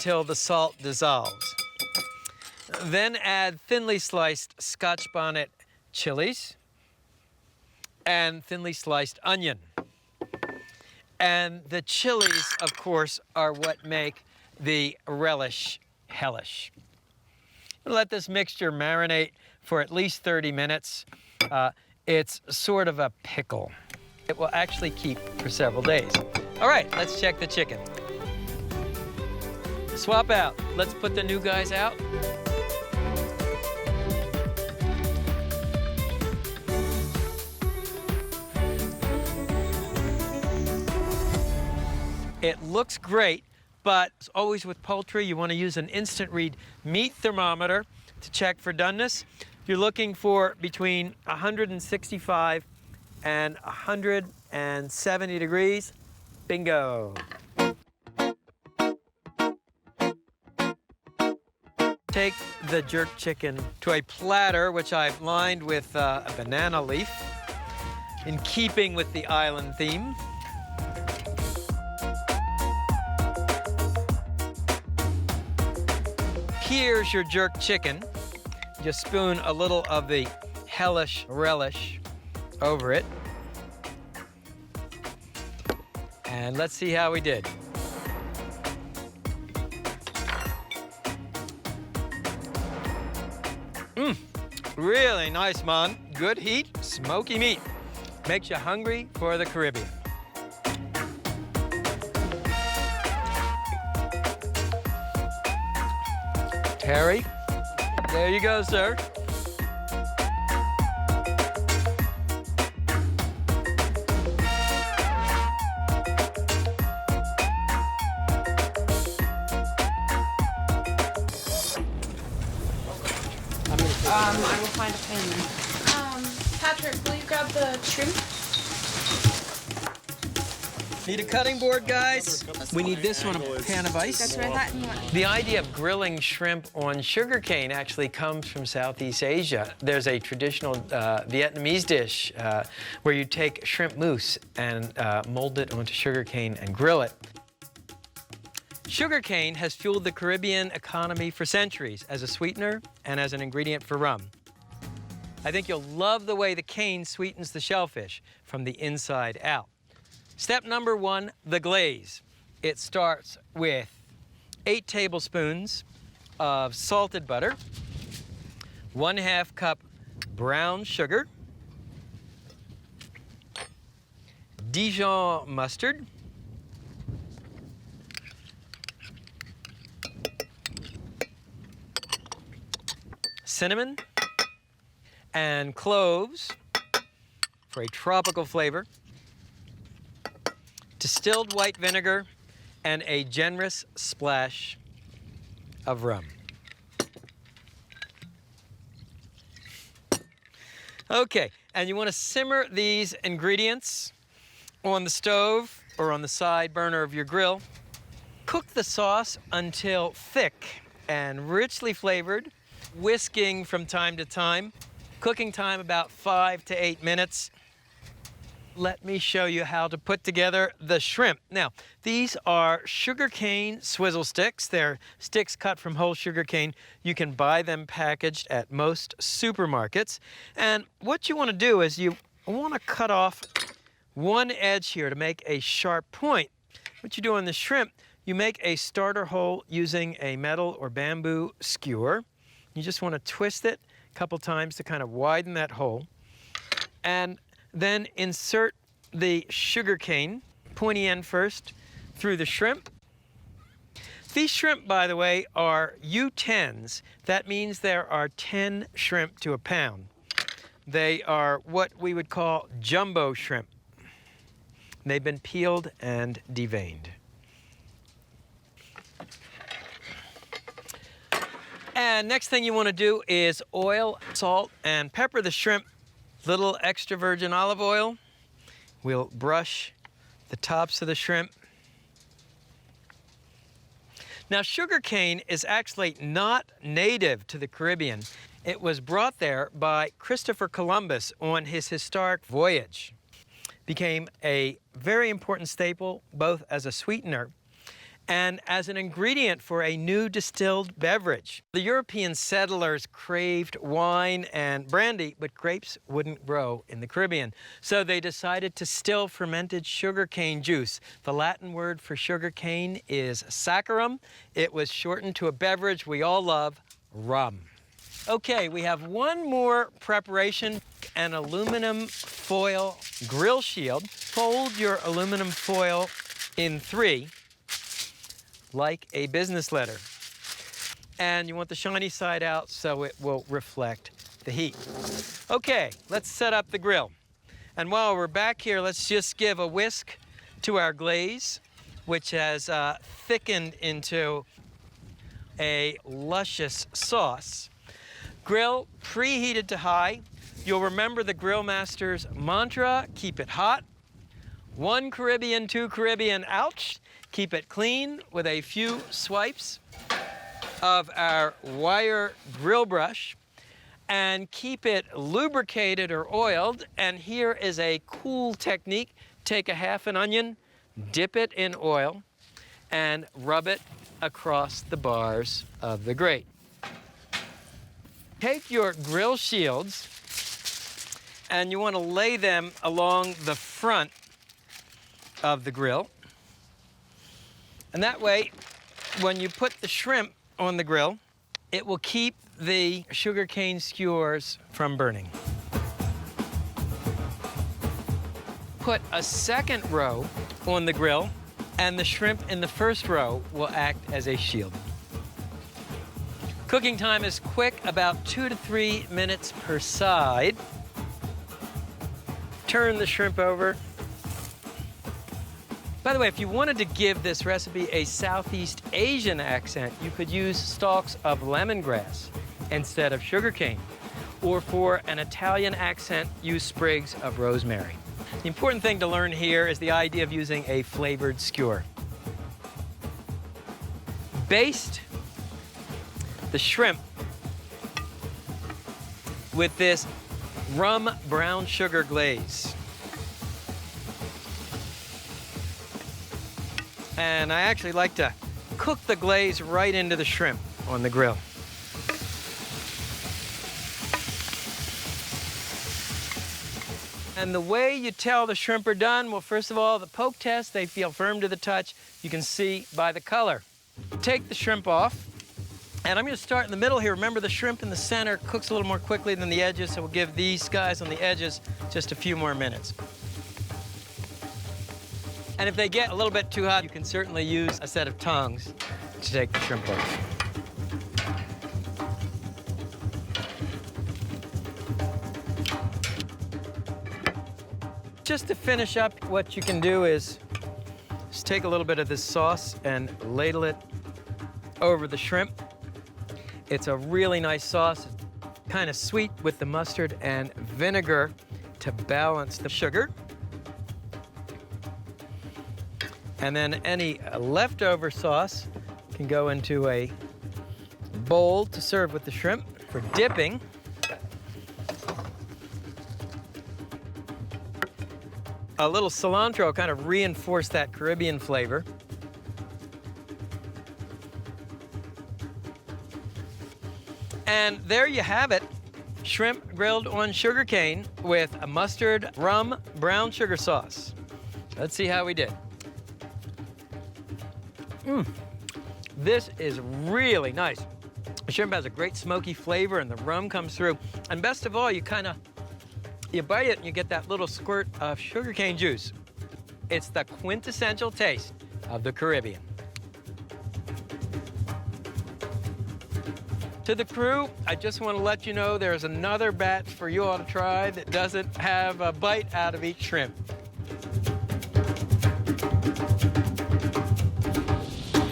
until the salt dissolves. Then add thinly sliced Scotch bonnet chilies and thinly sliced onion. And the chilies, of course, are what make the relish hellish. Let this mixture marinate for at least 30 minutes. It's sort of a pickle. It will actually keep for several days. All right, let's check the chicken. Swap out. Let's put the new guys out. It looks great, but as always with poultry, you want to use an instant read meat thermometer to check for doneness. You're looking for between 165 and 170 degrees. Bingo. Take the jerk chicken to a platter, which I've lined with a banana leaf, in keeping with the island theme. Here's your jerk chicken. Just spoon a little of the hellish relish over it. And let's see how we did. Really nice, man. Good heat, smoky meat. Makes you hungry for the Caribbean. Terry, there you go, sir. I will find a pan. Patrick, will you grab the shrimp? Need a cutting board, guys? We need this on a pan of ice. That's what I thought. The idea of grilling shrimp on sugarcane actually comes from Southeast Asia. There's a traditional Vietnamese dish where you take shrimp mousse and mold it onto sugarcane and grill it. Sugarcane has fueled the Caribbean economy for centuries as a sweetener and as an ingredient for rum. I think you'll love the way the cane sweetens the shellfish from the inside out. Step number 1, the glaze. It starts with 8 tablespoons of salted butter, 1/2 cup brown sugar, Dijon mustard, cinnamon, and cloves for a tropical flavor, distilled white vinegar, and a generous splash of rum. Okay, and you want to simmer these ingredients on the stove or on the side burner of your grill. Cook the sauce until thick and richly flavored, whisking from time to time. Cooking time about 5 to 8 minutes. Let me show you how to put together the shrimp. Now, these are sugarcane swizzle sticks. They're sticks cut from whole sugarcane. You can buy them packaged at most supermarkets. And what you want to do is you want to cut off one edge here to make a sharp point. What you do on the shrimp, you make a starter hole using a metal or bamboo skewer. You just want to twist it a couple times to kind of widen that hole. And then insert the sugar cane, pointy end first, through the shrimp. These shrimp, by the way, are U10s. That means there are 10 shrimp to a pound. They are what we would call jumbo shrimp. They've been peeled and deveined. And next thing you want to do is oil, salt, and pepper the shrimp. Little extra virgin olive oil. We'll brush the tops of the shrimp. Now, sugarcane is actually not native to the Caribbean. It was brought there by Christopher Columbus on his historic voyage. Became a very important staple, both as a sweetener and as an ingredient for a new distilled beverage. The European settlers craved wine and brandy, but grapes wouldn't grow in the Caribbean. So they decided to still fermented sugarcane juice. The Latin word for sugarcane is saccharum. It was shortened to a beverage we all love, rum. Okay, we have one more preparation, an aluminum foil grill shield. Fold your aluminum foil in 3, like a business letter. And you want the shiny side out so it will reflect the heat. Okay, let's set up the grill. And while we're back here, let's just give a whisk to our glaze, which has thickened into a luscious sauce. Grill preheated to high. You'll remember the grill master's mantra, keep it hot. 1 Caribbean, 2 Caribbean, ouch. Keep it clean with a few swipes of our wire grill brush, and keep it lubricated or oiled. And here is a cool technique. Take a half an onion, dip it in oil, and rub it across the bars of the grate. Take your grill shields and you want to lay them along the front of the grill. And that way, when you put the shrimp on the grill, it will keep the sugarcane skewers from burning. Put a second row on the grill, and the shrimp in the first row will act as a shield. Cooking time is quick, about 2 to 3 minutes per side. Turn the shrimp over. By the way, if you wanted to give this recipe a Southeast Asian accent, you could use stalks of lemongrass instead of sugarcane. Or for an Italian accent, use sprigs of rosemary. The important thing to learn here is the idea of using a flavored skewer. Baste the shrimp with this rum brown sugar glaze. And I actually like to cook the glaze right into the shrimp on the grill. And the way you tell the shrimp are done, well, first of all, the poke test, they feel firm to the touch. You can see by the color. Take the shrimp off. And I'm going to start in the middle here. Remember, the shrimp in the center cooks a little more quickly than the edges, so we'll give these guys on the edges just a few more minutes. And if they get a little bit too hot, you can certainly use a set of tongs to take the shrimp off. Just to finish up, what you can do is just take a little bit of this sauce and ladle it over the shrimp. It's a really nice sauce, kind of sweet with the mustard and vinegar to balance the sugar. And then any leftover sauce can go into a bowl to serve with the shrimp. For dipping, a little cilantro kind of reinforce that Caribbean flavor. And there you have it, shrimp grilled on sugarcane with a mustard, rum, brown sugar sauce. Let's see how we did. This is really nice. The shrimp has a great smoky flavor and the rum comes through. And best of all, you bite it and you get that little squirt of sugarcane juice. It's the quintessential taste of the Caribbean. To the crew, I just want to let you know there's another batch for you all to try that doesn't have a bite out of each shrimp.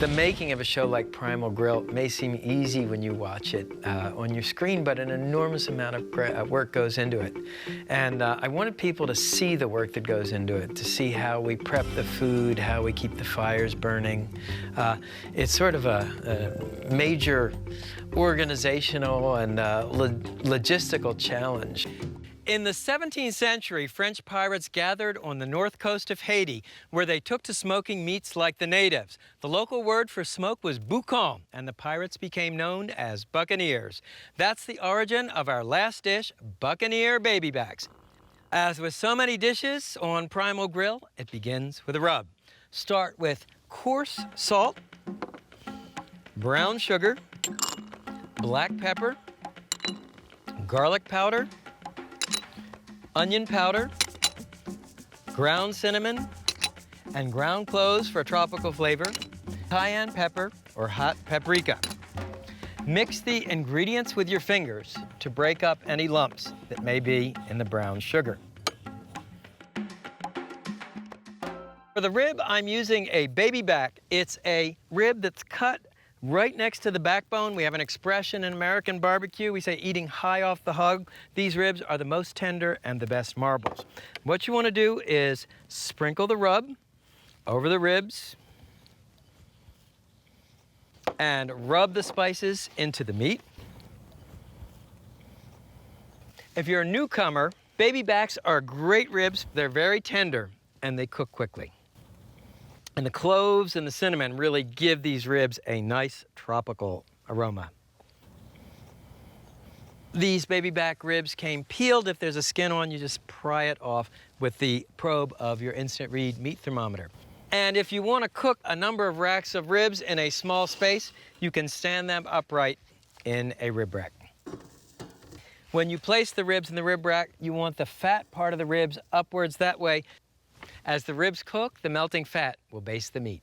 The making of a show like Primal Grill may seem easy when you watch it on your screen, but an enormous amount of work goes into it. And I wanted people to see the work that goes into it, to see how we prep the food, how we keep the fires burning. It's sort of a major organizational and logistical challenge. In the 17th century, French pirates gathered on the north coast of Haiti, where they took to smoking meats like the natives. The local word for smoke was boucan, and the pirates became known as buccaneers. That's the origin of our last dish, buccaneer baby backs. As with so many dishes on Primal Grill, it begins with a rub. Start with coarse salt, brown sugar, black pepper, garlic powder, onion powder, ground cinnamon, and ground cloves for tropical flavor, cayenne pepper or hot paprika. Mix the ingredients with your fingers to break up any lumps that may be in the brown sugar. For the rib, I'm using a baby back. It's a rib that's cut right next to the backbone. We have an expression in American barbecue. We say eating high off the hog. These ribs are the most tender and the best marbles. What you want to do is sprinkle the rub over the ribs and rub the spices into the meat. If you're a newcomer, baby backs are great ribs. They're very tender and they cook quickly. And the cloves and the cinnamon really give these ribs a nice tropical aroma. These baby back ribs came peeled. If there's a skin on, you just pry it off with the probe of your instant read meat thermometer. And if you want to cook a number of racks of ribs in a small space, you can stand them upright in a rib rack. When you place the ribs in the rib rack, you want the fat part of the ribs upwards that way. As the ribs cook, the melting fat will baste the meat.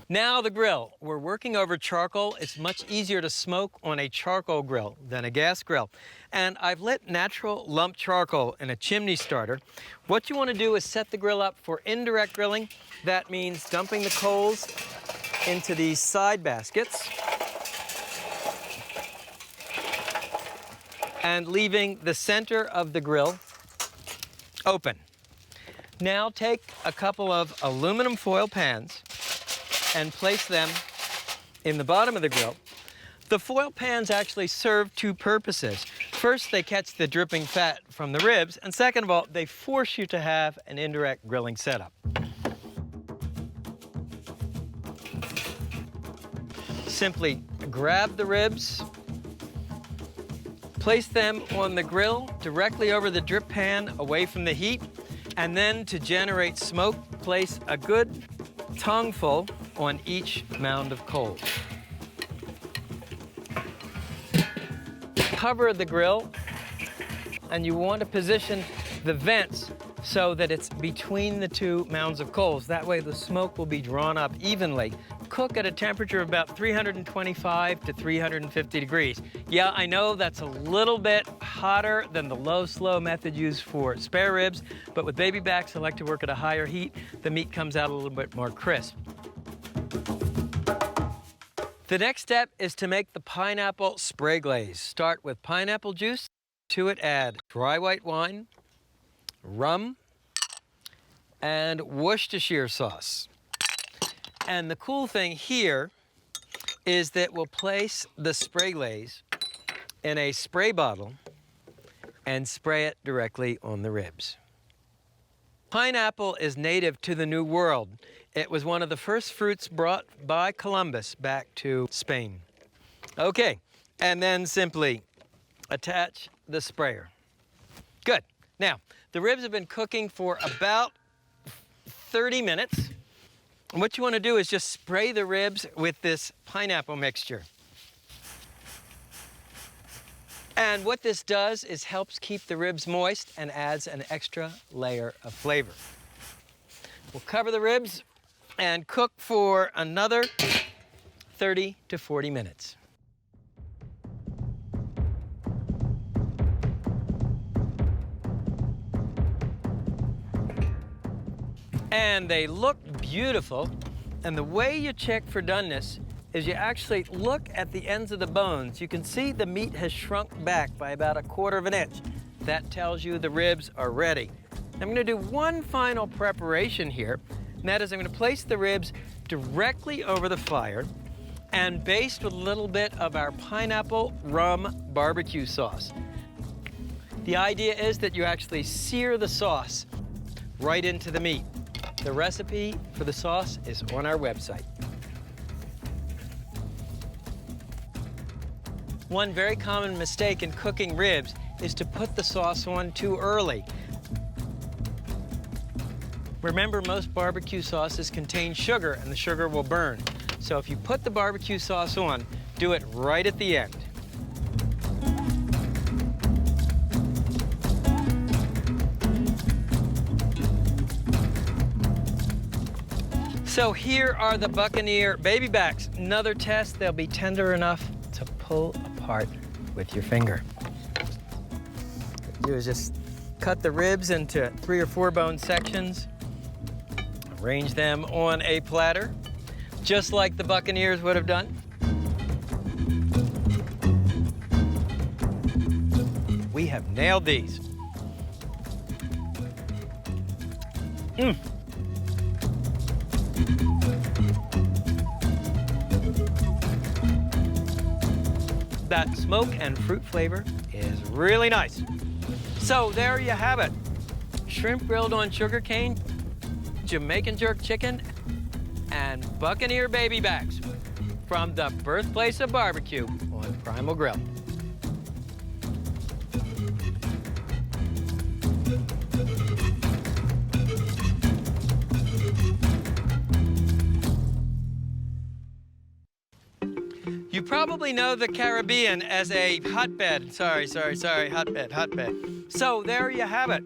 Now the grill. We're working over charcoal. It's much easier to smoke on a charcoal grill than a gas grill. And I've lit natural lump charcoal in a chimney starter. What you want to do is set the grill up for indirect grilling. That means dumping the coals into these side baskets and leaving the center of the grill open. Now take a couple of aluminum foil pans and place them in the bottom of the grill. The foil pans actually serve two purposes. First, they catch the dripping fat from the ribs, and second of all, they force you to have an indirect grilling setup. Simply grab the ribs, place them on the grill directly over the drip pan away from the heat, and then to generate smoke, place a good tongueful on each mound of coals. Cover the grill, and you want to position the vents so that it's between the two mounds of coals. That way the smoke will be drawn up evenly. Cook at a temperature of about 325 to 350 degrees. Yeah, I know that's a little bit hotter than the low-slow method used for spare ribs, but with baby backs, I like to work at a higher heat. The meat comes out a little bit more crisp. The next step is to make the pineapple spray glaze. Start with pineapple juice. To it, add dry white wine, rum, and Worcestershire sauce. And the cool thing here is that we'll place the spray glaze in a spray bottle and spray it directly on the ribs. Pineapple is native to the New World. It was one of the first fruits brought by Columbus back to Spain. Okay, and then simply attach the sprayer. Good. Now, the ribs have been cooking for about 30 minutes. And what you want to do is just spray the ribs with this pineapple mixture. And what this does is helps keep the ribs moist and adds an extra layer of flavor. We'll cover the ribs and cook for another 30 to 40 minutes. And they look beautiful. And the way you check for doneness is you actually look at the ends of the bones. You can see the meat has shrunk back by about 1/4 inch. That tells you the ribs are ready. I'm gonna do one final preparation here, and that is I'm gonna place the ribs directly over the fire and baste with a little bit of our pineapple rum barbecue sauce. The idea is that you actually sear the sauce right into the meat. The recipe for the sauce is on our website. One very common mistake in cooking ribs is to put the sauce on too early. Remember, most barbecue sauces contain sugar, and the sugar will burn. So if you put the barbecue sauce on, do it right at the end. So here are the Buccaneer baby backs. Another test, they'll be tender enough to pull apart with your finger. What you do is just cut the ribs into 3 or 4 bone sections. Arrange them on a platter, just like the Buccaneers would have done. We have nailed these. That smoke and fruit flavor is really nice. So there you have it. Shrimp grilled on sugarcane, Jamaican jerk chicken, and Buccaneer baby backs from the birthplace of barbecue on Primal Grill. You probably know the Caribbean as a hotbed. Sorry, hotbed. So there you have it.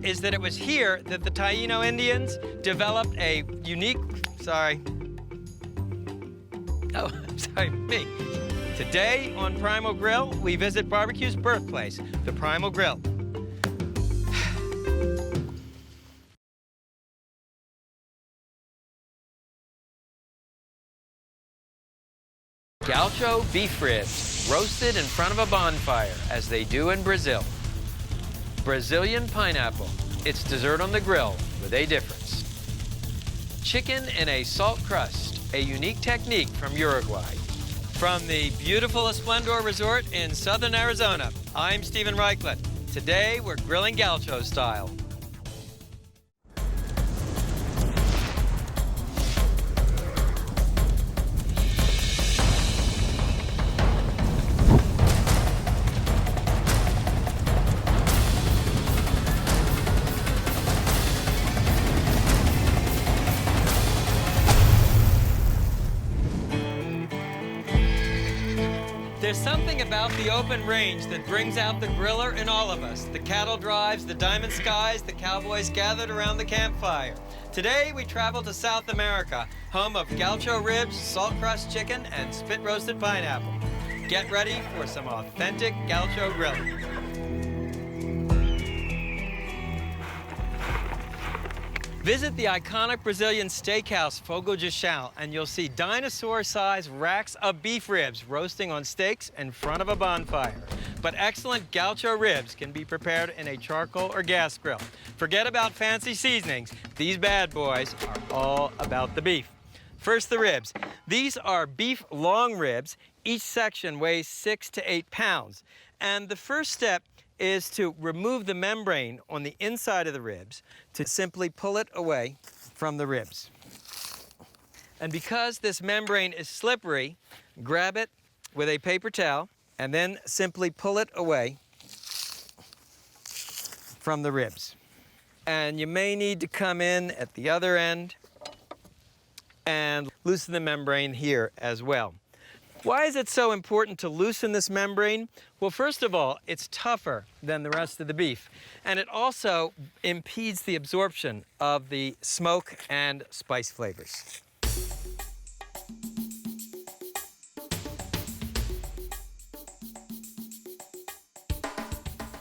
Is that it was here that the Taino Indians developed a unique, me. Today on Primal Grill, we visit barbecue's birthplace, the Primal Grill. Gaucho beef ribs, roasted in front of a bonfire, as they do in Brazil. Brazilian pineapple, it's dessert on the grill with a difference. Chicken in a salt crust, a unique technique from Uruguay. From the beautiful Esplendor Resort in southern Arizona, I'm Stephen Reichland. Today, we're grilling Gaucho style. There's something about the open range that brings out the griller in all of us. The cattle drives, the diamond skies, the cowboys gathered around the campfire. Today, we travel to South America, home of gaucho ribs, salt crust chicken, and spit roasted pineapple. Get ready for some authentic gaucho grilling. Visit the iconic Brazilian steakhouse Fogo de Chão, and you'll see dinosaur-sized racks of beef ribs roasting on stakes in front of a bonfire. But excellent gaucho ribs can be prepared in a charcoal or gas grill. Forget about fancy seasonings. These bad boys are all about the beef. First, the ribs. These are beef long ribs. Each section weighs 6 to 8 pounds. And the first step is to remove the membrane on the inside of the ribs, to simply pull it away from the ribs. And because this membrane is slippery, grab it with a paper towel and then simply pull it away from the ribs. And you may need to come in at the other end and loosen the membrane here as well. Why is it so important to loosen this membrane? Well, first of all, it's tougher than the rest of the beef, and it also impedes the absorption of the smoke and spice flavors.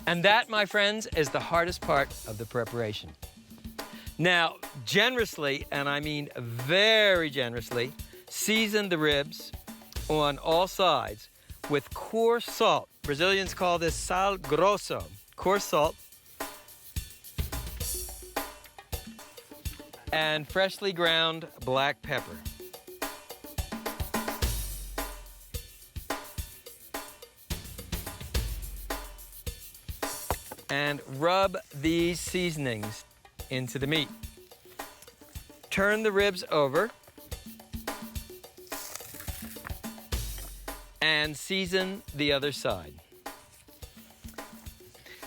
And that, my friends, is the hardest part of the preparation. Now, generously, and I mean very generously, season the ribs on all sides with coarse salt. Brazilians call this sal grosso, coarse salt, and freshly ground black pepper. and rub these seasonings into the meat. Turn the ribs over and season the other side.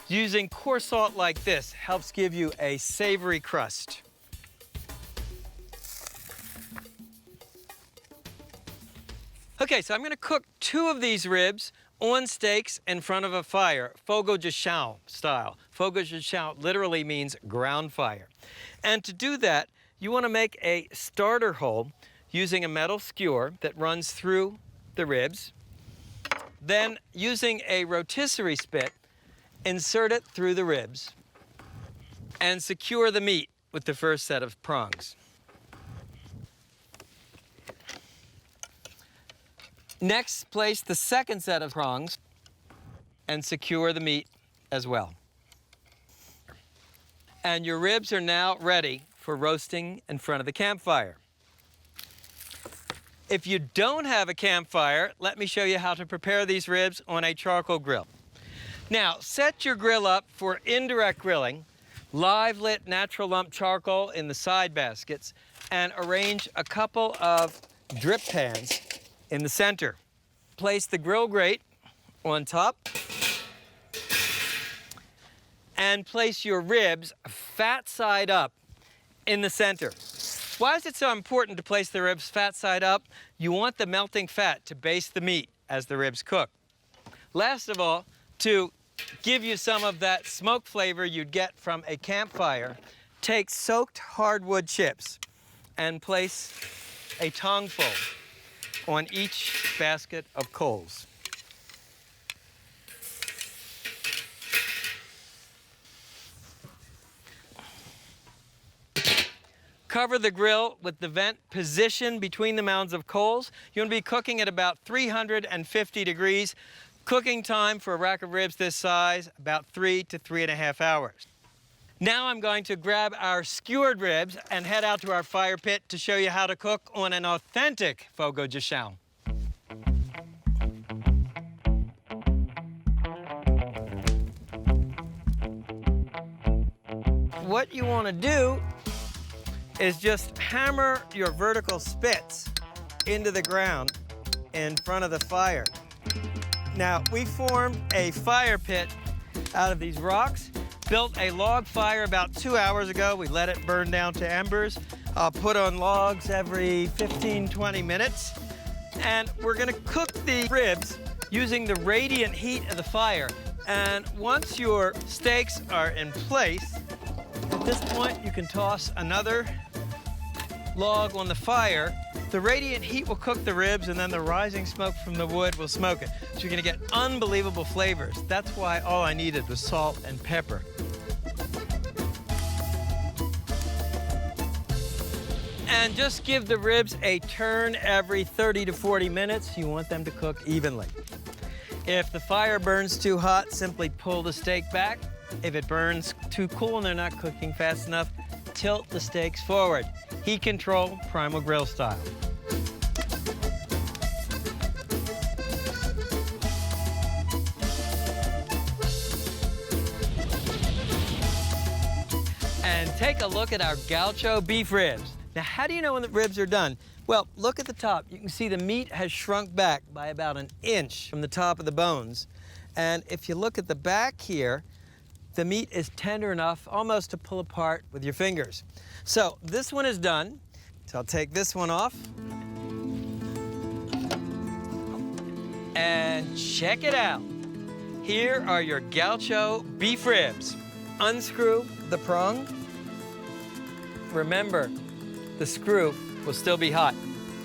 Using coarse salt like this helps give you a savory crust. Okay, so I'm going to cook 2 of these ribs on stakes in front of a fire, fogo de chão style. Fogo de chão literally means ground fire. And to do that, you want to make a starter hole using a metal skewer that runs through the ribs. Then, using a rotisserie spit, insert it through the ribs and secure the meat with the first set of prongs. Next, place the second set of prongs and secure the meat as well. And your ribs are now ready for roasting in front of the campfire. If you don't have a campfire, let me show you how to prepare these ribs on a charcoal grill. Now, set your grill up for indirect grilling, live lit natural lump charcoal in the side baskets, and arrange a couple of drip pans in the center. Place the grill grate on top and place your ribs fat side up in the center. Why is it so important to place the ribs fat side up? You want the melting fat to baste the meat as the ribs cook. Last of all, to give you some of that smoke flavor you'd get from a campfire, take soaked hardwood chips and place a tongueful on each basket of coals. Cover the grill with the vent positioned between the mounds of coals. You want to be cooking at about 350 degrees. Cooking time for a rack of ribs this size, about 3 to 3.5 hours. Now I'm going to grab our skewered ribs and head out to our fire pit to show you how to cook on an authentic fogo de chão. What you want to do is just hammer your vertical spits into the ground in front of the fire. Now, we formed a fire pit out of these rocks, built a log fire about 2 hours ago. We let it burn down to embers. I'll put on logs every 15, 20 minutes. And we're gonna cook the ribs using the radiant heat of the fire. And once your steaks are in place, at this point you can toss another log on the fire. The radiant heat will cook the ribs, and then the rising smoke from the wood will smoke it. So you're gonna get unbelievable flavors. That's why all I needed was salt and pepper. And just give the ribs a turn every 30 to 40 minutes. You want them to cook evenly. If the fire burns too hot, simply pull the steak back. If it burns too cool and they're not cooking fast enough, tilt the steaks forward. Heat control, Primal Grill style. And take a look at our gaucho beef ribs. Now, how do you know when the ribs are done? Well, look at the top. You can see the meat has shrunk back by about 1 inch from the top of the bones. And if you look at the back here, the meat is tender enough almost to pull apart with your fingers. So this one is done. So I'll take this one off. And check it out. Here are your gaucho beef ribs. Unscrew the prong. Remember, the screw will still be hot.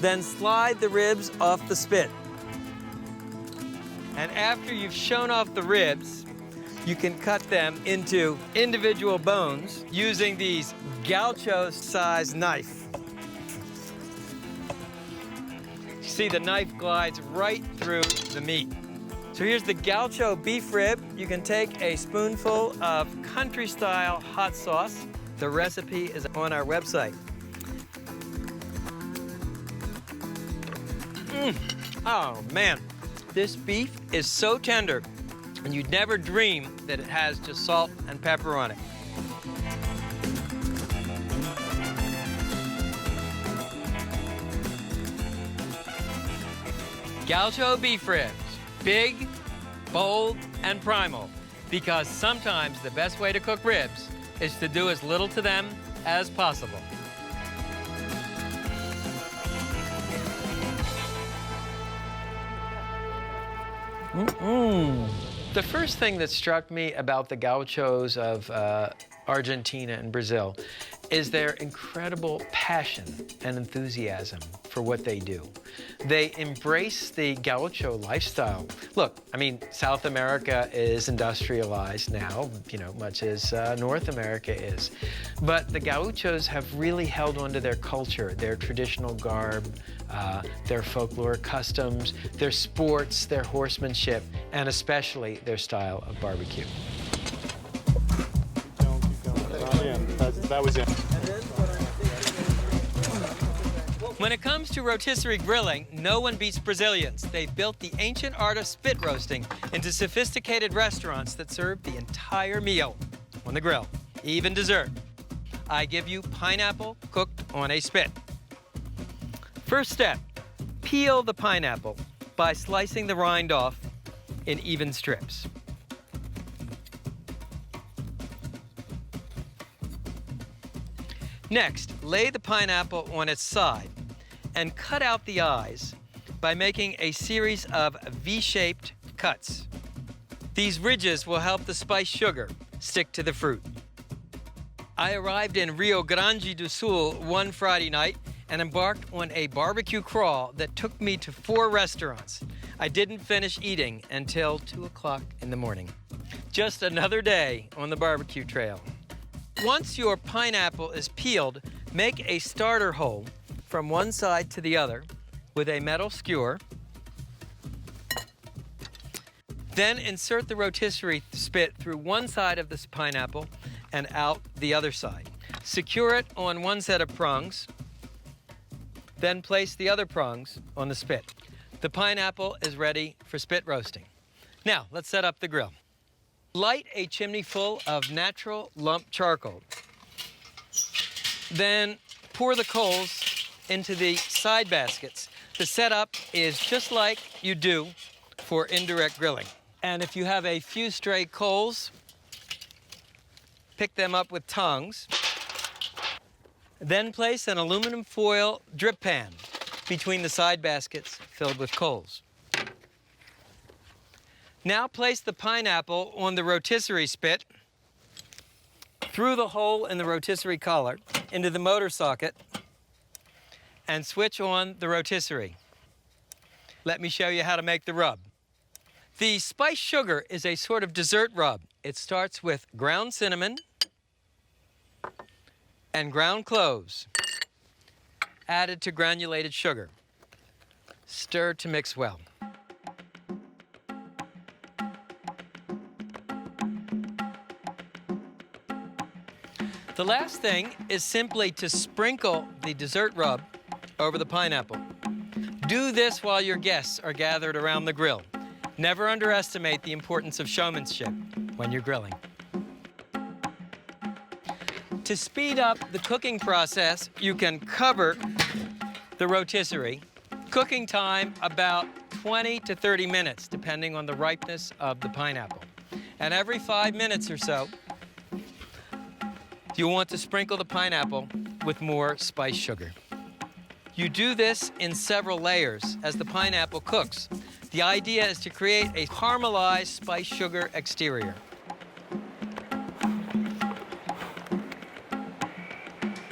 Then slide the ribs off the spit. And after you've shown off the ribs, you can cut them into individual bones using these gaucho-sized knife. You see the knife glides right through the meat. So here's the gaucho beef rib. You can take a spoonful of country-style hot sauce. The recipe is on our website. Oh man, this beef is so tender. And you'd never dream that it has just salt and pepper on it. Gaucho beef ribs, big, bold, and primal, because sometimes the best way to cook ribs is to do as little to them as possible. The first thing that struck me about the gauchos of Argentina and Brazil is their incredible passion and enthusiasm for what they do. They embrace the gaucho lifestyle. Look, I mean, South America is industrialized now, you know, much as North America is. But the gauchos have really held on to their culture, their traditional garb, their folklore customs, their sports, their horsemanship, and especially their style of barbecue. That was it. When it comes to rotisserie grilling, no one beats Brazilians. They've built the ancient art of spit roasting into sophisticated restaurants that serve the entire meal on the grill, even dessert. I give you pineapple cooked on a spit. First step, peel the pineapple by slicing the rind off in even strips. Next, lay the pineapple on its side and cut out the eyes by making a series of V-shaped cuts. These ridges will help the spiced sugar stick to the fruit. I arrived in Rio Grande do Sul one Friday night and embarked on a barbecue crawl that took me to 4 restaurants. I didn't finish eating until 2 o'clock in the morning. Just another day on the barbecue trail. Once your pineapple is peeled, make a starter hole from one side to the other with a metal skewer. Then insert the rotisserie spit through one side of this pineapple and out the other side. Secure it on one set of prongs, then place the other prongs on the spit. The pineapple is ready for spit roasting. Now, let's set up the grill. Light a chimney full of natural lump charcoal. Then pour the coals into the side baskets. The setup is just like you do for indirect grilling. And if you have a few stray coals, pick them up with tongs. Then place an aluminum foil drip pan between the side baskets filled with coals. Now place the pineapple on the rotisserie spit, through the hole in the rotisserie collar into the motor socket, and switch on the rotisserie. Let me show you how to make the rub. The spiced sugar is a sort of dessert rub. It starts with ground cinnamon and ground cloves added to granulated sugar. Stir to mix well. The last thing is simply to sprinkle the dessert rub over the pineapple. Do this while your guests are gathered around the grill. Never underestimate the importance of showmanship when you're grilling. To speed up the cooking process, you can cover the rotisserie. Cooking time about 20 to 30 minutes, depending on the ripeness of the pineapple. And every 5 minutes or so, you want to sprinkle the pineapple with more spiced sugar. You do this in several layers as the pineapple cooks. The idea is to create a caramelized spiced sugar exterior.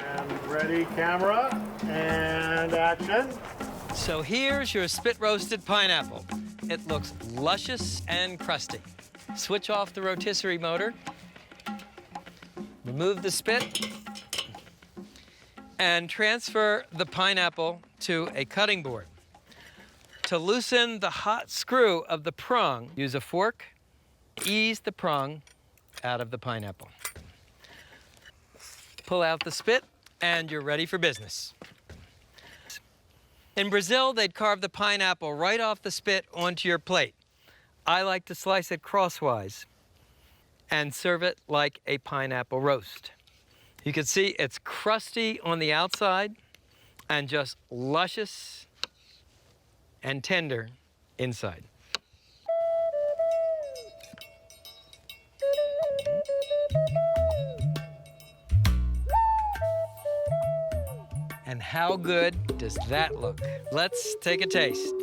And ready, camera, and action. So here's your spit-roasted pineapple. It looks luscious and crusty. Switch off the rotisserie motor. Remove the spit and transfer the pineapple to a cutting board. To loosen the hot screw of the prong, use a fork, ease the prong out of the pineapple. Pull out the spit and you're ready for business. In Brazil, they'd carve the pineapple right off the spit onto your plate. I like to slice it crosswise and serve it like a pineapple roast. You can see it's crusty on the outside and just luscious and tender inside. And how good does that look? Let's take a taste.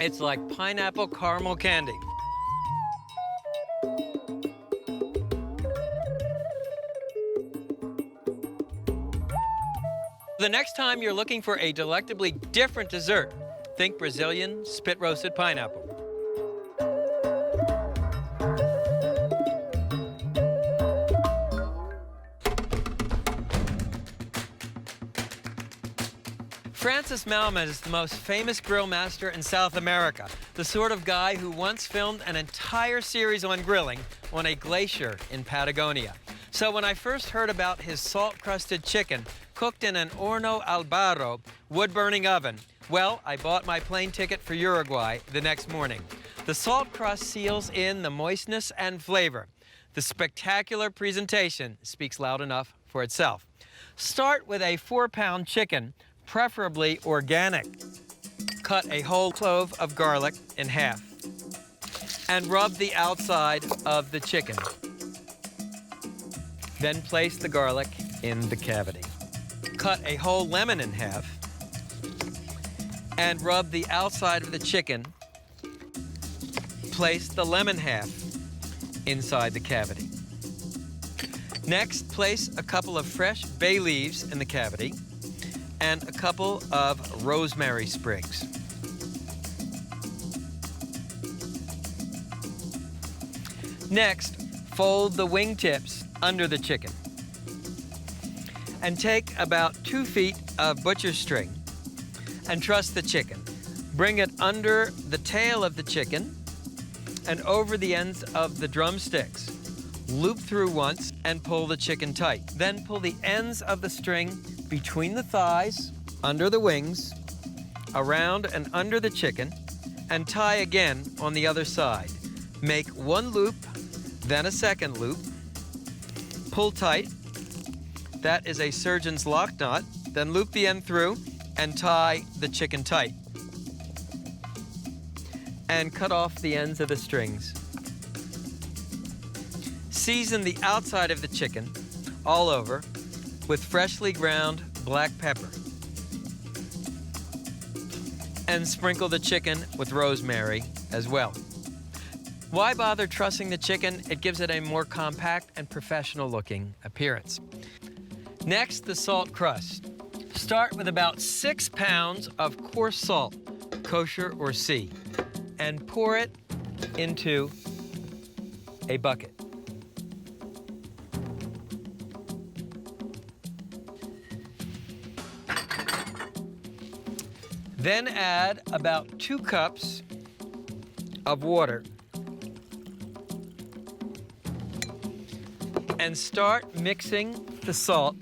It's like pineapple caramel candy. The next time you're looking for a delectably different dessert, think Brazilian spit-roasted pineapple. Francis Mallmann is the most famous grill master in South America, the sort of guy who once filmed an entire series on grilling on a glacier in Patagonia. So when I first heard about his salt-crusted chicken cooked in an horno al barro wood-burning oven, well, I bought my plane ticket for Uruguay the next morning. The salt crust seals in the moistness and flavor. The spectacular presentation speaks loud enough for itself. Start with a 4-pound chicken, preferably organic. Cut a whole clove of garlic in half and rub the outside of the chicken. Then place the garlic in the cavity. Cut a whole lemon in half and rub the outside of the chicken. Place the lemon half inside the cavity. Next, place a couple of fresh bay leaves in the cavity and a couple of rosemary sprigs. Next, fold the wingtips under the chicken and take about 2 feet of butcher's string and truss the chicken. Bring it under the tail of the chicken and over the ends of the drumsticks. Loop through once and pull the chicken tight. Then pull the ends of the string between the thighs, under the wings, around and under the chicken, and tie again on the other side. Make 1 loop, then a 2nd loop. Pull tight. That is a surgeon's lock knot. Then loop the end through and tie the chicken tight. And cut off the ends of the strings. Season the outside of the chicken all over with freshly ground black pepper. And sprinkle the chicken with rosemary as well. Why bother trussing the chicken? It gives it a more compact and professional looking appearance. Next, the salt crust. Start with about 6 pounds of coarse salt, kosher or sea, and pour it into a bucket. Then add about 2 cups of water and start mixing the salt.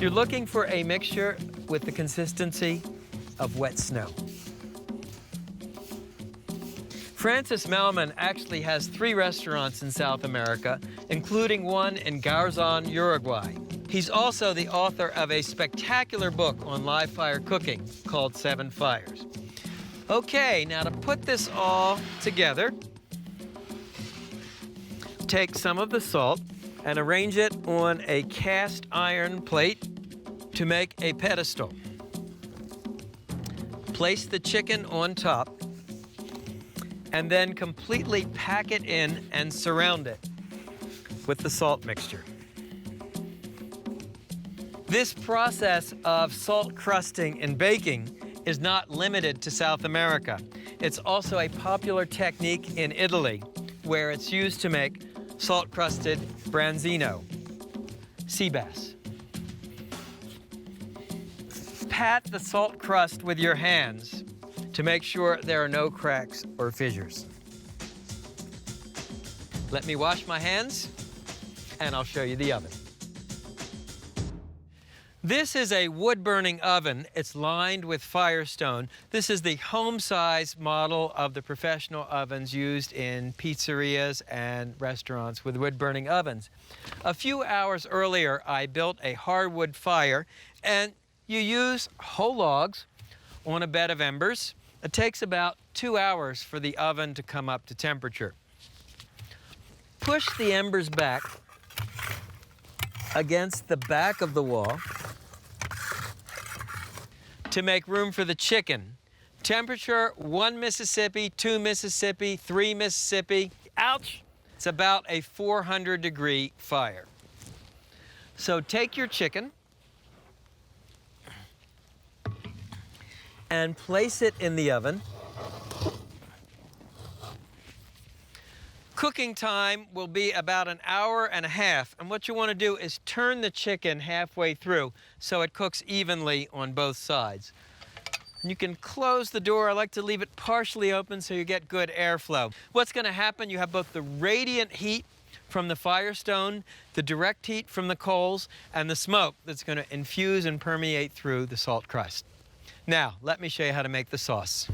You're looking for a mixture with the consistency of wet snow. Francis Mallmann actually has 3 restaurants in South America, including one in Garzon, Uruguay. He's also the author of a spectacular book on live fire cooking called 7 Fires. Okay, now to put this all together, take some of the salt and arrange it on a cast iron plate to make a pedestal. Place the chicken on top and then completely pack it in and surround it with the salt mixture. This process of salt crusting and baking is not limited to South America. It's also a popular technique in Italy, where it's used to make salt-crusted branzino, sea bass. Pat the salt crust with your hands to make sure there are no cracks or fissures. Let me wash my hands, and I'll show you the oven. This is a wood-burning oven. It's lined with Firestone. This is the home-size model of the professional ovens used in pizzerias and restaurants with wood-burning ovens. A few hours earlier, I built a hardwood fire, and you use whole logs on a bed of embers. It takes about 2 hours for the oven to come up to temperature. Push the embers back against the back of the wall to make room for the chicken. Temperature 1 Mississippi, 2 Mississippi, 3 Mississippi. Ouch! It's about a 400-degree fire. So take your chicken and place it in the oven. Cooking time will be about an hour and a half, and what you want to do is turn the chicken halfway through so it cooks evenly on both sides. And you can close the door. I like to leave it partially open so you get good airflow. What's going to happen, you have both the radiant heat from the Firestone, the direct heat from the coals, and the smoke that's going to infuse and permeate through the salt crust. Now, let me show you how to make the sauce.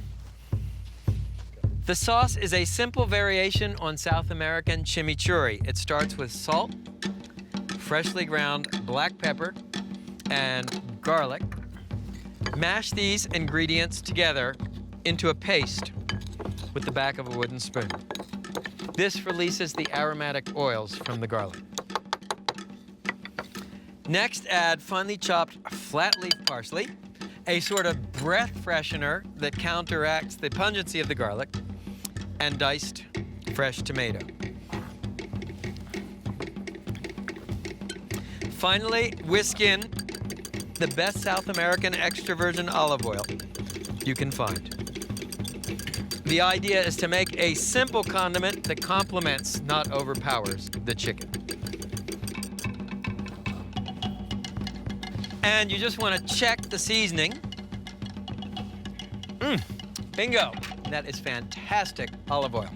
The sauce is a simple variation on South American chimichurri. It starts with salt, freshly ground black pepper, and garlic. Mash these ingredients together into a paste with the back of a wooden spoon. This releases the aromatic oils from the garlic. Next, add finely chopped flat leaf parsley, a sort of breath freshener that counteracts the pungency of the garlic, and diced fresh tomato. Finally, whisk in the best South American extra virgin olive oil you can find. The idea is to make a simple condiment that complements, not overpowers, the chicken. And you just want to check the seasoning. Bingo! That is fantastic olive oil.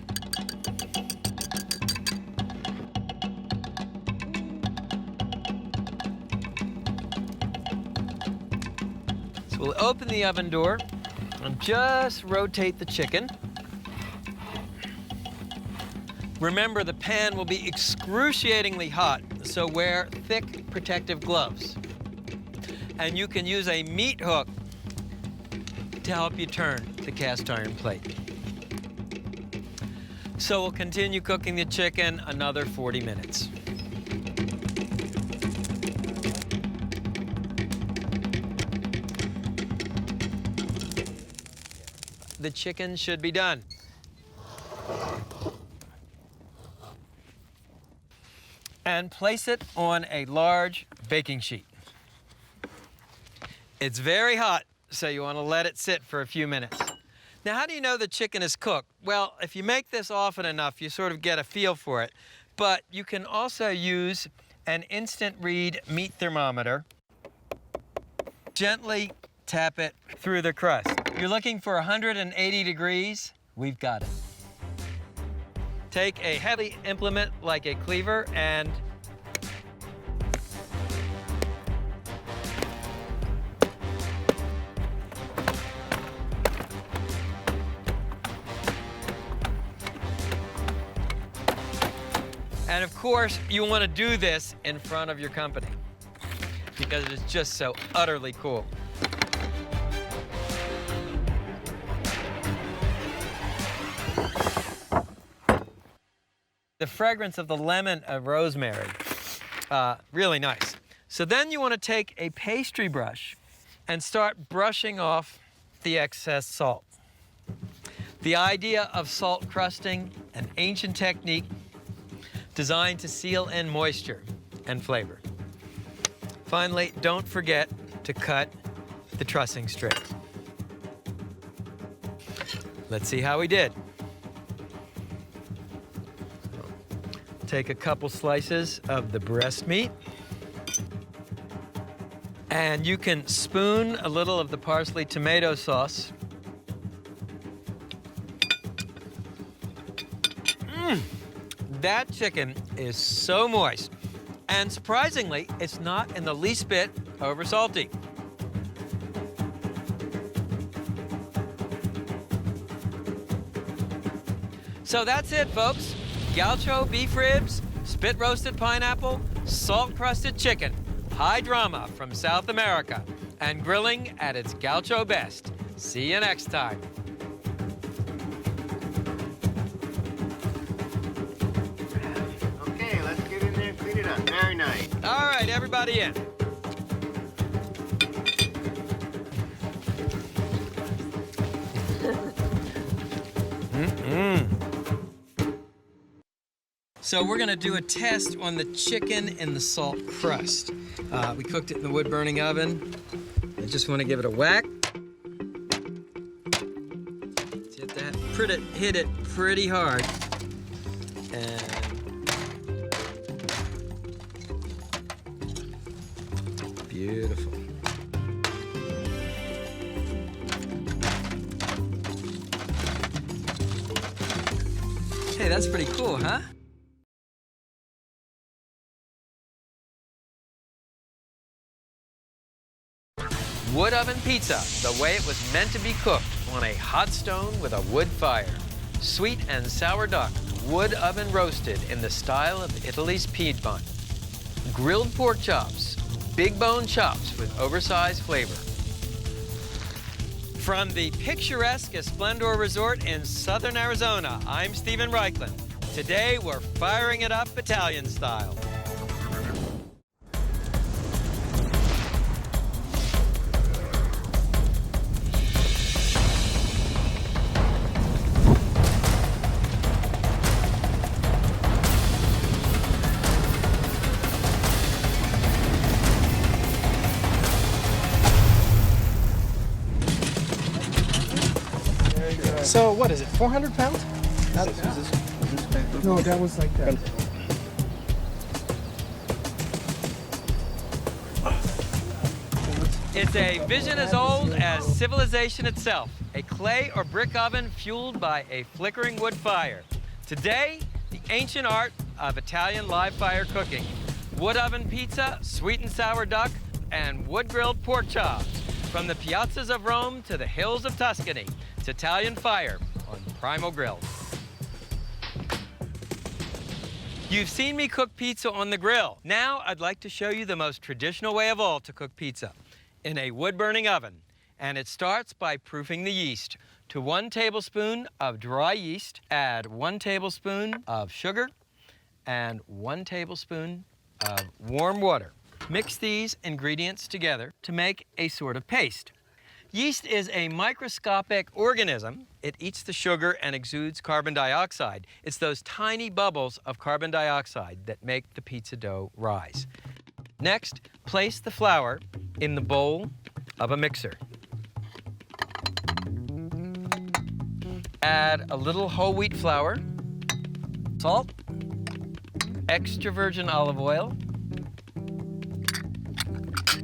So we'll open the oven door and just rotate the chicken. Remember, the pan will be excruciatingly hot, so wear thick protective gloves. And you can use a meat hook to help you turn the cast iron plate. So we'll continue cooking the chicken another 40 minutes. The chicken should be done. And place it on a large baking sheet. It's very hot, so you want to let it sit for a few minutes. Now, how do you know the chicken is cooked? Well, if you make this often enough, you sort of get a feel for it. But you can also use an instant read meat thermometer. Gently tap it through the crust. You're looking for 180 degrees? We've got it. Take a heavy implement like a cleaver and of course, you want to do this in front of your company because it is just so utterly cool. The fragrance of the lemon and rosemary, really nice. So then you want to take a pastry brush and start brushing off the excess salt. The idea of salt crusting, an ancient technique designed to seal in moisture and flavor. Finally, don't forget to cut the trussing strips. Let's see how we did. Take a couple slices of the breast meat, and you can spoon a little of the parsley tomato sauce. That chicken is so moist. And surprisingly, it's not in the least bit over salty. So that's it, folks. Gaucho beef ribs, spit roasted pineapple, salt crusted chicken, high drama from South America, and grilling at its gaucho best. See you next time. Okay, let's get in there and clean it up. Very nice. All right, everybody in. So we're gonna do a test on the chicken and the salt crust. We cooked it in the wood-burning oven. I just wanna give it a whack. Hit it pretty hard. And beautiful. Hey, that's pretty cool, huh? Wood oven pizza, the way it was meant to be cooked on a hot stone with a wood fire. Sweet and sour duck, wood oven roasted in the style of Italy's Piedmont. Grilled pork chops, big bone chops with oversized flavor. From the picturesque Esplendor Resort in southern Arizona, I'm Stephen Reichland. Today we're firing it up Italian style. So what is it, 400 pounds? No, that was like that. It's a vision as old as civilization itself, a clay or brick oven fueled by a flickering wood fire. Today, the ancient art of Italian live fire cooking. Wood oven pizza, sweet and sour duck, and wood-grilled pork chops. From the piazzas of Rome to the hills of Tuscany, it's Italian fire on Primal Grill. You've seen me cook pizza on the grill. Now I'd like to show you the most traditional way of all to cook pizza, in a wood-burning oven. And it starts by proofing the yeast. To 1 tablespoon of dry yeast, add 1 tablespoon of sugar and 1 tablespoon of warm water. Mix these ingredients together to make a sort of paste. Yeast is a microscopic organism. It eats the sugar and exudes carbon dioxide. It's those tiny bubbles of carbon dioxide that make the pizza dough rise. Next, place the flour in the bowl of a mixer. Add a little whole wheat flour, salt, extra virgin olive oil,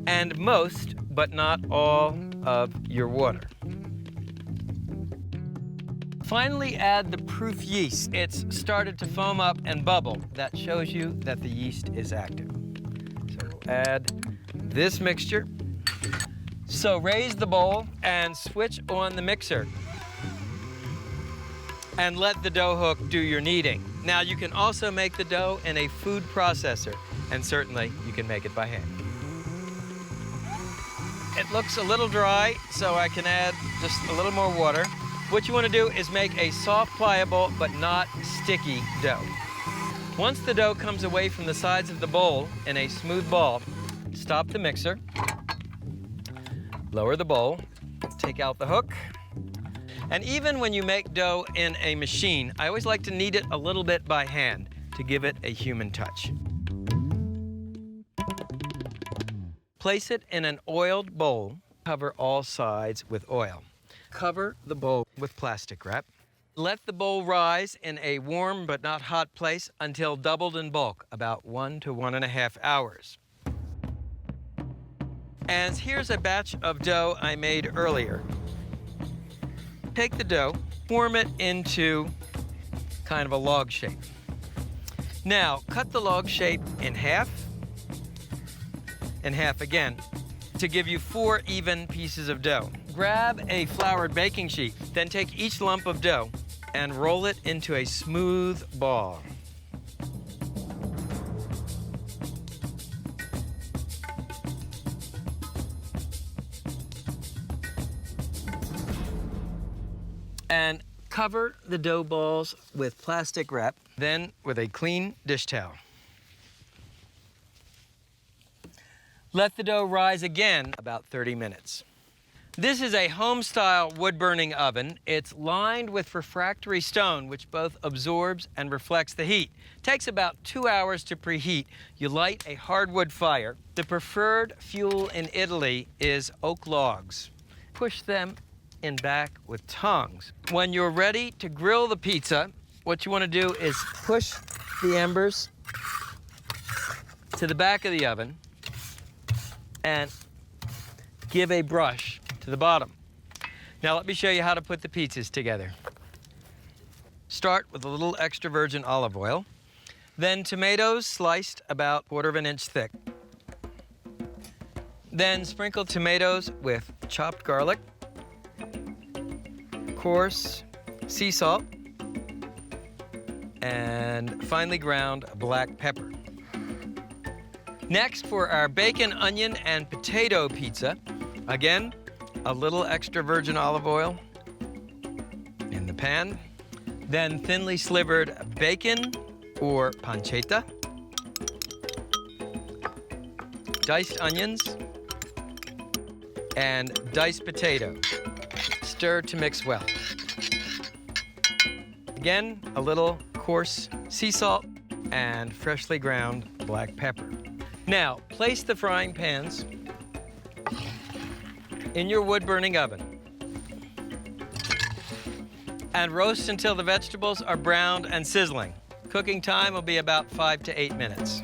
and most, but not all, of your water. Finally, add the proof yeast. It's started to foam up and bubble. That shows you that the yeast is active. So add this mixture. So raise the bowl and switch on the mixer. And let the dough hook do your kneading. Now you can also make the dough in a food processor, and certainly you can make it by hand. It looks a little dry, so I can add just a little more water. What you want to do is make a soft, pliable, but not sticky dough. Once the dough comes away from the sides of the bowl in a smooth ball, stop the mixer, lower the bowl, take out the hook, and even when you make dough in a machine, I always like to knead it a little bit by hand to give it a human touch. Place it in an oiled bowl. Cover all sides with oil. Cover the bowl with plastic wrap. Let the bowl rise in a warm but not hot place until doubled in bulk, about 1 to 1.5 hours. And here's a batch of dough I made earlier. Take the dough, form it into kind of a log shape. Now, cut the log shape in half in half again to give you 4 even pieces of dough. Grab a floured baking sheet, then take each lump of dough and roll it into a smooth ball. And cover the dough balls with plastic wrap, then with a clean dish towel. Let the dough rise again about 30 minutes. This is a home-style wood-burning oven. It's lined with refractory stone, which both absorbs and reflects the heat. Takes about 2 hours to preheat. You light a hardwood fire. The preferred fuel in Italy is oak logs. Push them in back with tongs. When you're ready to grill the pizza, what you want to do is push the embers to the back of the oven and give a brush to the bottom. Now let me show you how to put the pizzas together. Start with a little extra virgin olive oil, then tomatoes sliced about 1/4 inch thick. Then sprinkle tomatoes with chopped garlic, coarse sea salt, and finely ground black pepper. Next, for our bacon, onion, and potato pizza, again, a little extra virgin olive oil in the pan, then thinly slivered bacon or pancetta, diced onions, and diced potato. Stir to mix well. Again, a little coarse sea salt and freshly ground black pepper. Now, place the frying pans in your wood-burning oven and roast until the vegetables are browned and sizzling. Cooking time will be about 5 to 8 minutes.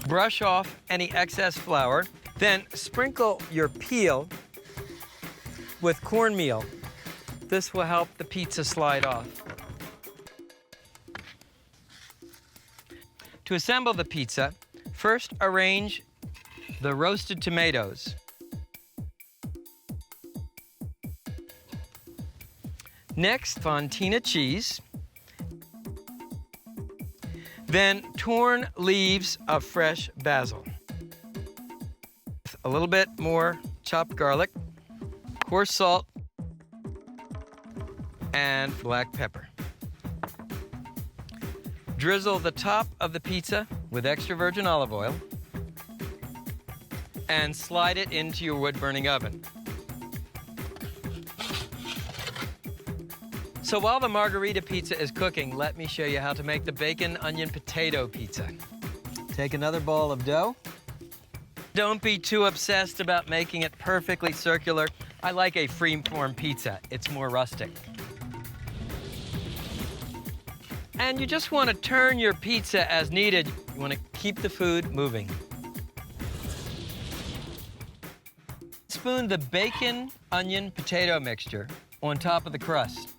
Brush off any excess flour, then sprinkle your peel with cornmeal. This will help the pizza slide off. To assemble the pizza, first arrange the roasted tomatoes. Next, fontina cheese. Then torn leaves of fresh basil. A little bit more chopped garlic, coarse salt, and black pepper. Drizzle the top of the pizza with extra virgin olive oil and slide it into your wood-burning oven. So while the margarita pizza is cooking, let me show you how to make the bacon, onion, potato pizza. Take another ball of dough. Don't be too obsessed about making it perfectly circular. I like a free-form pizza. It's more rustic. And you just want to turn your pizza as needed. You want to keep the food moving. Spoon the bacon, onion, potato mixture on top of the crust.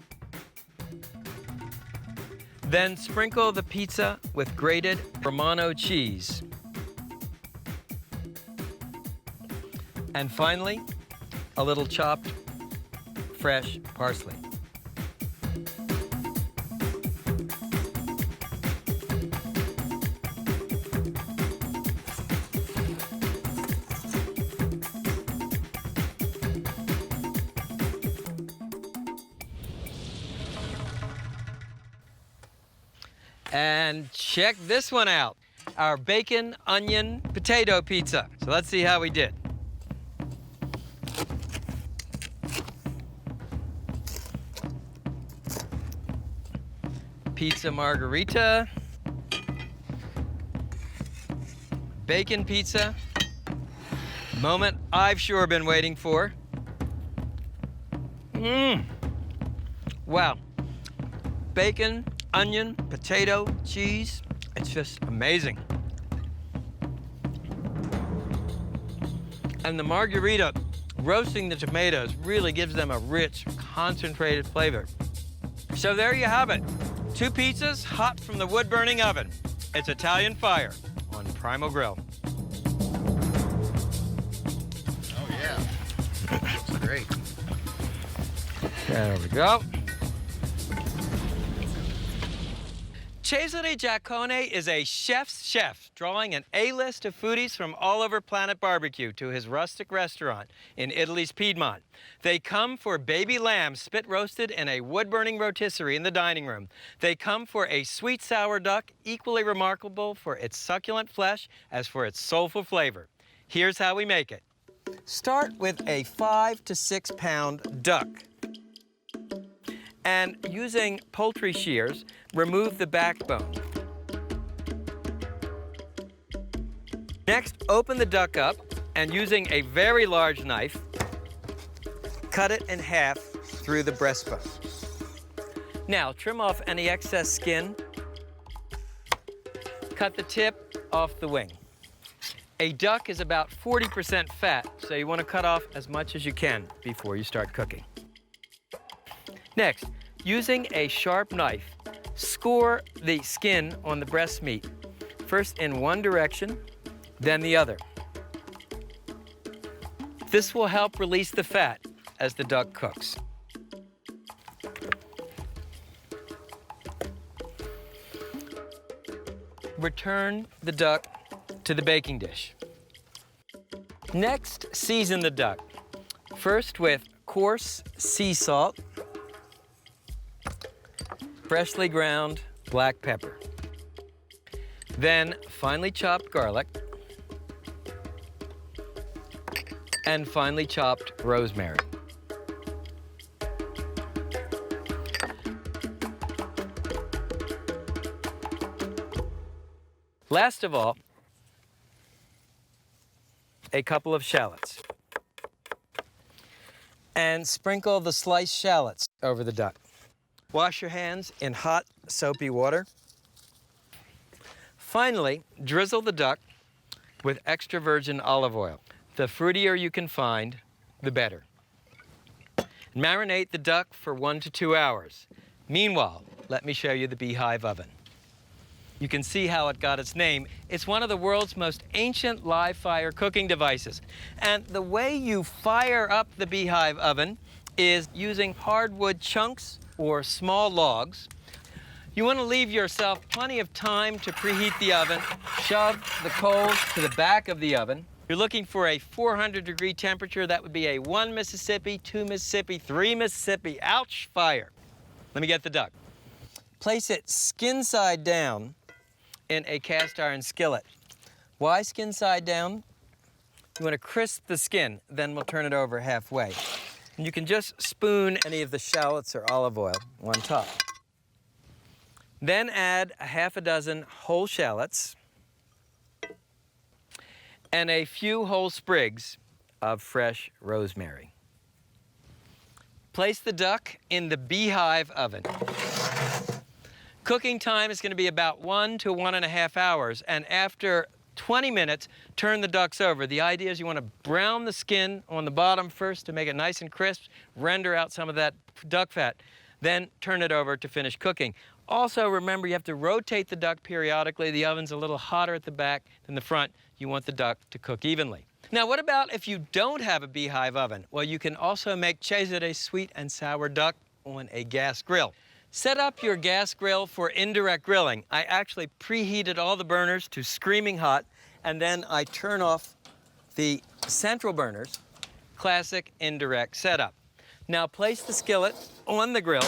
Then sprinkle the pizza with grated Romano cheese. And finally, a little chopped fresh parsley. And check this one out, our bacon, onion, potato pizza. So let's see how we did. Pizza margherita, bacon pizza, moment I've sure been waiting for. Wow. Bacon, onion, potato, cheese. It's It's just amazing. And the margarita, roasting the tomatoes, really gives them a rich, concentrated flavor. So there you have it. 2 pizzas hot from the wood-burning oven. It's Italian Fire on Primal Grill. Oh, yeah. Looks great. There we go. Cesare Giacone is a chef's chef, drawing an A-list of foodies from all over Planet Barbecue to his rustic restaurant in Italy's Piedmont. They come for baby lamb spit roasted in a wood-burning rotisserie in the dining room. They come for a sweet sour duck, equally remarkable for its succulent flesh as for its soulful flavor. Here's how we make it. Start with a 5 to 6 pound duck. And using poultry shears, remove the backbone. Next, open the duck up and using a very large knife, cut it in half through the breastbone. Now, trim off any excess skin. Cut the tip off the wing. A duck is about 40% fat, so you want to cut off as much as you can before you start cooking. Next, using a sharp knife, score the skin on the breast meat, first in one direction, then the other. This will help release the fat as the duck cooks. Return the duck to the baking dish. Next, season the duck. First with coarse sea salt, freshly ground black pepper. Then finely chopped garlic and finely chopped rosemary. Last of all, a couple of shallots. And sprinkle the sliced shallots over the duck. Wash your hands in hot, soapy water. Finally, drizzle the duck with extra virgin olive oil. The fruitier you can find, the better. Marinate the duck for 1 to 2 hours. Meanwhile, let me show you the beehive oven. You can see how it got its name. It's one of the world's most ancient live fire cooking devices. And the way you fire up the beehive oven is using hardwood chunks or small logs. You want to leave yourself plenty of time to preheat the oven. Shove the coals to the back of the oven. You're looking for a 400-degree temperature. That would be a 1 Mississippi, 2 Mississippi, 3 Mississippi. Ouch, fire. Let me get the duck. Place it skin side down in a cast iron skillet. Why skin side down? You want to crisp the skin, then we'll turn it over halfway. And you can just spoon any of the shallots or olive oil on top. Then add a half a dozen whole shallots and a few whole sprigs of fresh rosemary. Place the duck in the beehive oven. Cooking time is going to be about 1 to 1.5 hours, and after 20 minutes, turn the ducks over. The idea is you want to brown the skin on the bottom first to make it nice and crisp, render out some of that duck fat, then turn it over to finish cooking. Also, remember, you have to rotate the duck periodically. The oven's a little hotter at the back than the front. You want the duck to cook evenly. Now, what about if you don't have a beehive oven? Well, you can also make Cesare sweet and sour duck on a gas grill. Set up your gas grill for indirect grilling. I actually preheated all the burners to screaming hot, and then I turn off the central burners. Classic indirect setup. Now place the skillet on the grill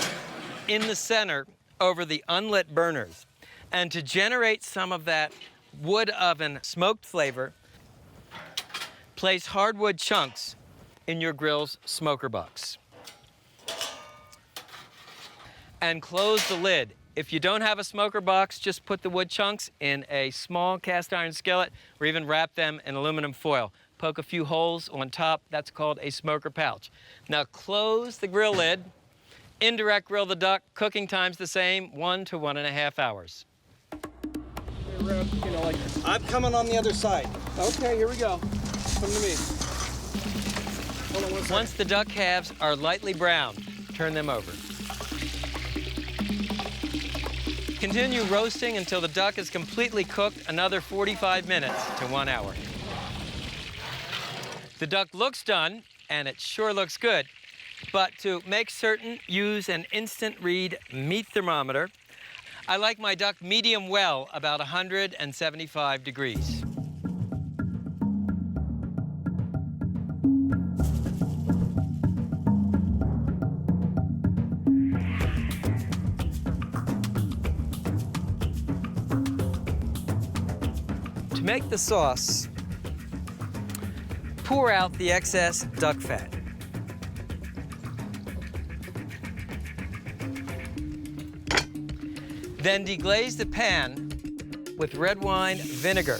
in the center over the unlit burners. And to generate some of that wood oven smoked flavor, place hardwood chunks in your grill's smoker box. And close the lid. If you don't have a smoker box, just put the wood chunks in a small cast iron skillet or even wrap them in aluminum foil. Poke a few holes on top. That's called a smoker pouch. Now close the grill lid. Indirect grill the duck. Cooking time's the same, 1 to 1.5 hours. I'm coming on the other side. Okay, here we go. Come to me. Hold on one second. Once the duck halves are lightly brown, turn them over. Continue roasting until the duck is completely cooked, another 45 minutes to 1 hour. The duck looks done, and it sure looks good, but to make certain, use an instant read meat thermometer. I like my duck medium well, about 175 degrees. To make the sauce, pour out the excess duck fat. Then deglaze the pan with red wine vinegar.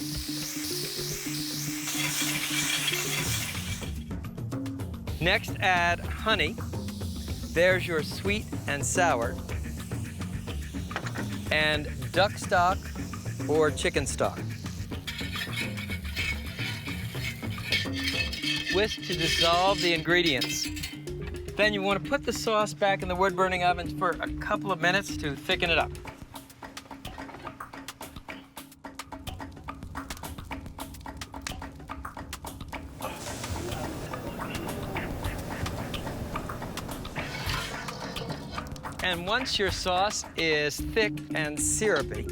Next, add honey. There's your sweet and sour. And duck stock or chicken stock. Whisk to dissolve the ingredients. Then you want to put the sauce back in the wood-burning oven for a couple of minutes to thicken it up. And once your sauce is thick and syrupy,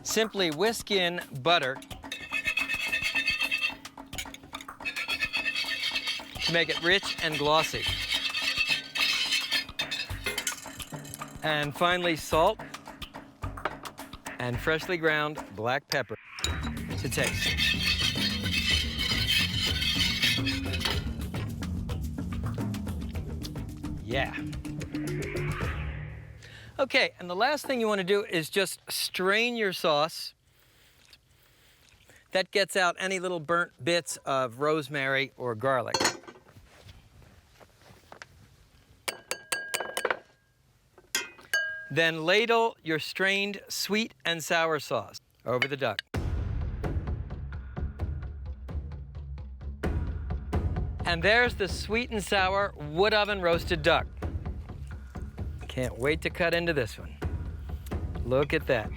simply whisk in butter to make it rich and glossy. And finally, salt and freshly ground black pepper to taste. Yeah. Okay, and the last thing you want to do is just strain your sauce. That gets out any little burnt bits of rosemary or garlic. Then ladle your strained sweet and sour sauce over the duck. And there's the sweet and sour wood oven roasted duck. Can't wait to cut into this one. Look at that.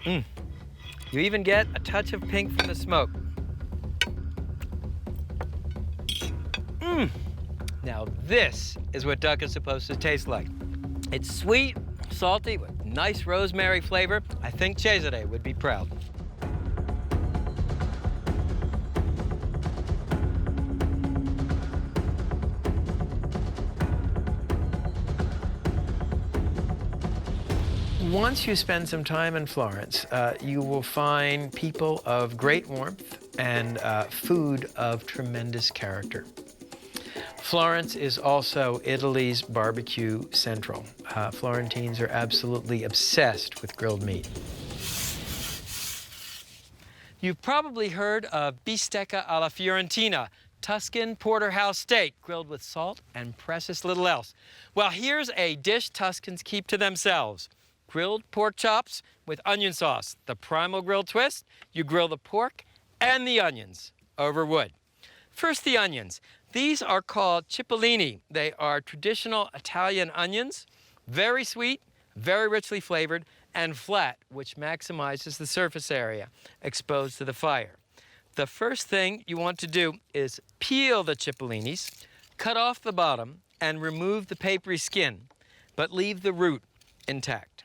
You even get a touch of pink from the smoke. Now this is what duck is supposed to taste like. It's sweet, salty, with nice rosemary flavor. I think Cesare would be proud. Once you spend some time in Florence, you will find people of great warmth and food of tremendous character. Florence is also Italy's barbecue central. Florentines are absolutely obsessed with grilled meat. You've probably heard of bistecca alla Fiorentina, Tuscan porterhouse steak grilled with salt and precious little else. Well, here's a dish Tuscans keep to themselves. Grilled pork chops with onion sauce. The primal grill twist, you grill the pork and the onions over wood. First, the onions. These are called cipollini. They are traditional Italian onions, very sweet, very richly flavored, and flat, which maximizes the surface area exposed to the fire. The first thing you want to do is peel the cipollinis, cut off the bottom, and remove the papery skin, but leave the root intact.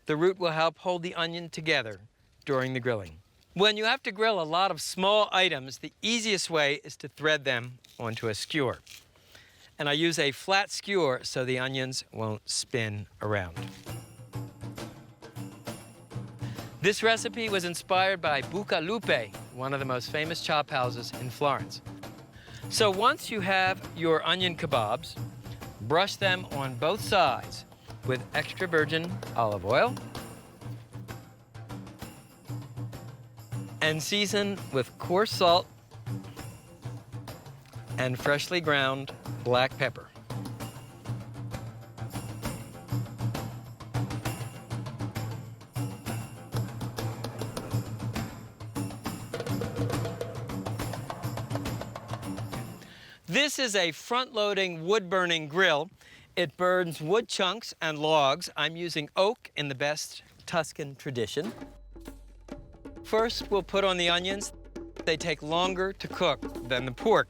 The root will help hold the onion together during the grilling. When you have to grill a lot of small items, the easiest way is to thread them onto a skewer. And I use a flat skewer so the onions won't spin around. This recipe was inspired by Buca Lupe, one of the most famous chop houses in Florence. So once you have your onion kebabs, brush them on both sides with extra virgin olive oil and season with coarse salt and freshly ground black pepper. This is a front-loading wood-burning grill. It burns wood chunks and logs. I'm using oak in the best Tuscan tradition. First, we'll put on the onions. They take longer to cook than the pork.